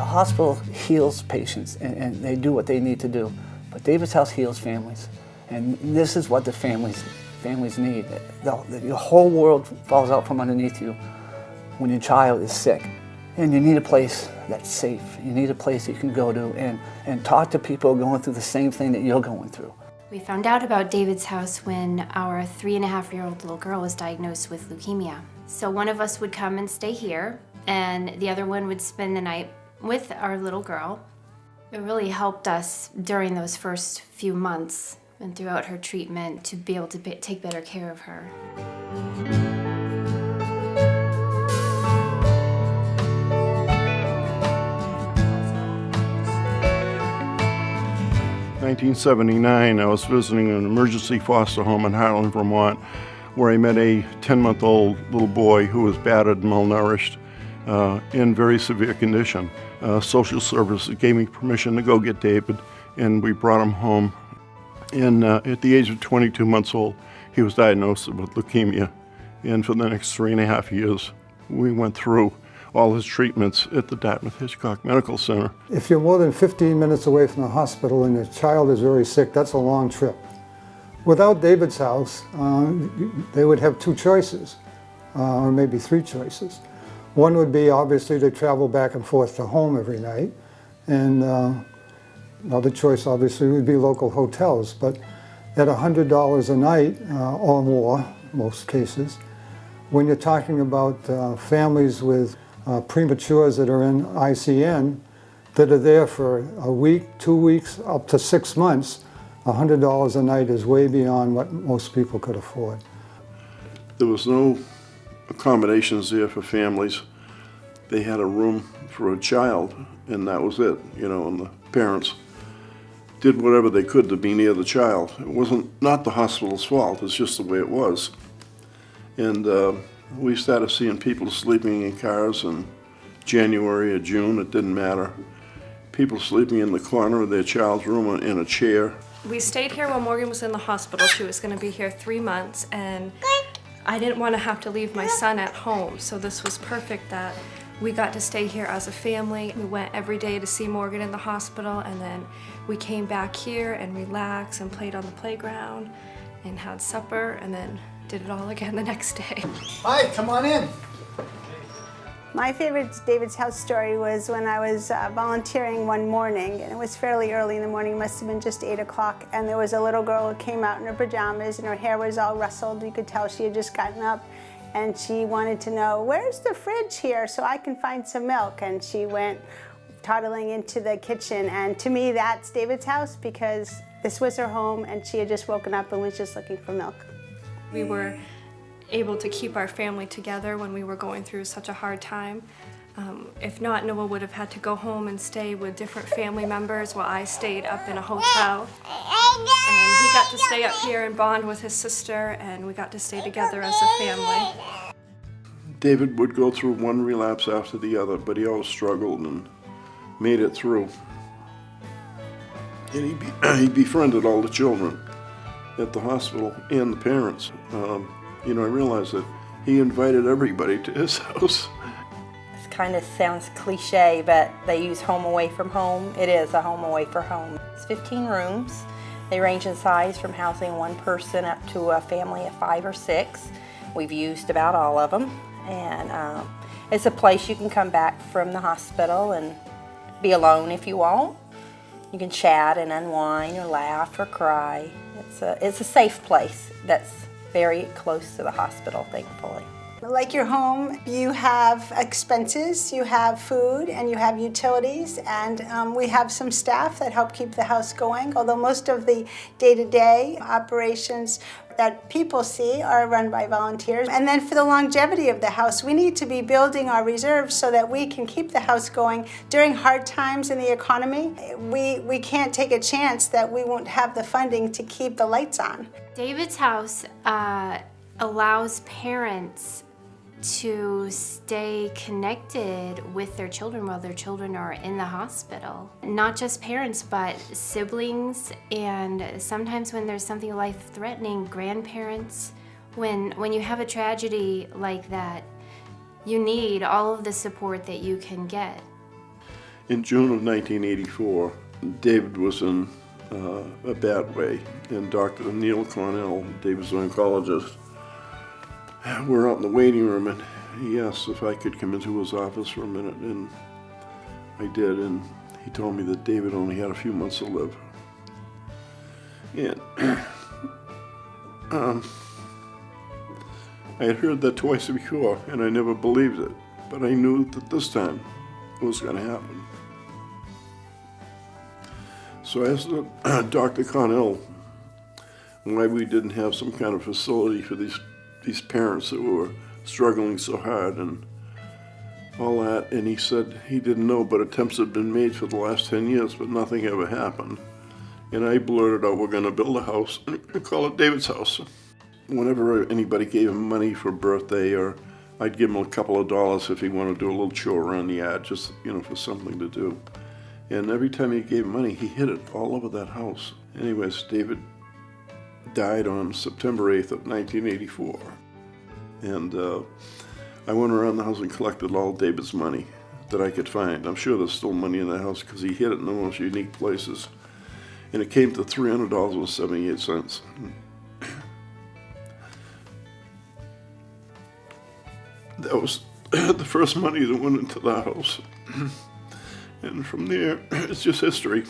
The hospital heals patients, and they do what they need to do. But David's House heals families, and this is what the families need. Your whole world falls out from underneath you when your child is sick, and you need a place that's safe. You need a place you can go to and talk to people going through the same thing that you're going through. We found out about David's House when our 3.5-year-old little girl was diagnosed with leukemia. So one of us would come and stay here, and the other one would spend the night with our little girl. It really helped us during those first few months and throughout her treatment to be able to take better care of her. 1979, I was visiting an emergency foster home in Highland, Vermont, where I met a 10-month-old little boy who was battered and malnourished, in very severe condition. Social services gave me permission to go get David, and we brought him home. And at the age of 22 months old, he was diagnosed with leukemia. And for the next 3.5 years, we went through all his treatments at the Dartmouth-Hitchcock Medical Center. If you're more than 15 minutes away from the hospital and your child is very sick, that's a long trip. Without David's House, they would have 2 choices, or maybe 3 choices. One would be obviously to travel back and forth to home every night, and another choice obviously would be local hotels. But at $100 a night or more, most cases, when you're talking about families with prematures that are in ICN that are there for a week, 2 weeks, up to 6 months, $100 a night is way beyond what most people could afford. There was no accommodations there for families. They had a room for a child, and that was it, you know, and the parents did whatever they could to be near the child. It wasn't not the hospital's fault, it's just the way it was. And we started seeing people sleeping in cars in January or June, it didn't matter. People sleeping in the corner of their child's room in a chair. We stayed here while Morgan was in the hospital. She was going to be here 3 months, and I didn't want to have to leave my son at home, so this was perfect that we got to stay here as a family. We went every day to see Morgan in the hospital, and then we came back here and relaxed and played on the playground and had supper, and then did it all again the next day. Hi, come on in. My favorite David's House story was when I was volunteering one morning, and it was fairly early in the morning, must have been just 8 o'clock, and there was a little girl who came out in her pajamas and her hair was all rustled. You could tell she had just gotten up, and she wanted to know, where's the fridge here so I can find some milk? And she went toddling into the kitchen, and to me that's David's House, because this was her home and she had just woken up and was just looking for milk. We were able to keep our family together when we were going through such a hard time. If not, Noah would have had to go home and stay with different family members while I stayed up in a hotel. And he got to stay up here and bond with his sister, and we got to stay together as a family. David would go through one relapse after the other, but he always struggled and made it through. And he befriended all the children at the hospital and the parents. You know, I realized that he invited everybody to his house. This kind of sounds cliche, but they use home away from home. It is a home away from home. It's 15 rooms. They range in size from housing one person up to a family of 5 or 6. We've used about all of them. And it's a place you can come back from the hospital and be alone if you want. You can chat and unwind or laugh or cry. It's a safe place that's very close to the hospital, thankfully. Like your home, you have expenses, you have food, and you have utilities, and we have some staff that help keep the house going, although most of the day-to-day operations that people see are run by volunteers. And then for the longevity of the house, we need to be building our reserves so that we can keep the house going during hard times in the economy. We can't take a chance that we won't have the funding to keep the lights on. David's House allows parents to stay connected with their children while their children are in the hospital. Not just parents, but siblings, and sometimes when there's something life-threatening, grandparents. When you have a tragedy like that, you need all of the support that you can get. In June of 1984, David was in a bad way, and Dr. Neil Cornell, David's oncologist, we're out in the waiting room, and he asked if I could come into his office for a minute, and I did, and he told me that David only had a few months to live. And I had heard that twice before, and I never believed it, but I knew that this time it was going to happen. So I asked Dr. Cornell why we didn't have some kind of facility for these parents that were struggling so hard and all that, and he said he didn't know, but attempts had been made for the last 10 years, but nothing ever happened. And I blurted out, we're going to build a house and call it David's house. Whenever anybody gave him money for a birthday, or I'd give him a couple of dollars if he wanted to do a little chore around the yard, just, for something to do. And every time he gave money, he hid it all over that house. Anyways, David died on September 8th of 1984. And I went around the house and collected all David's money that I could find. I'm sure there's still money in the house because he hid it in the most unique places. And it came to $300.78. That was the first money that went into the house. And from there, it's just history.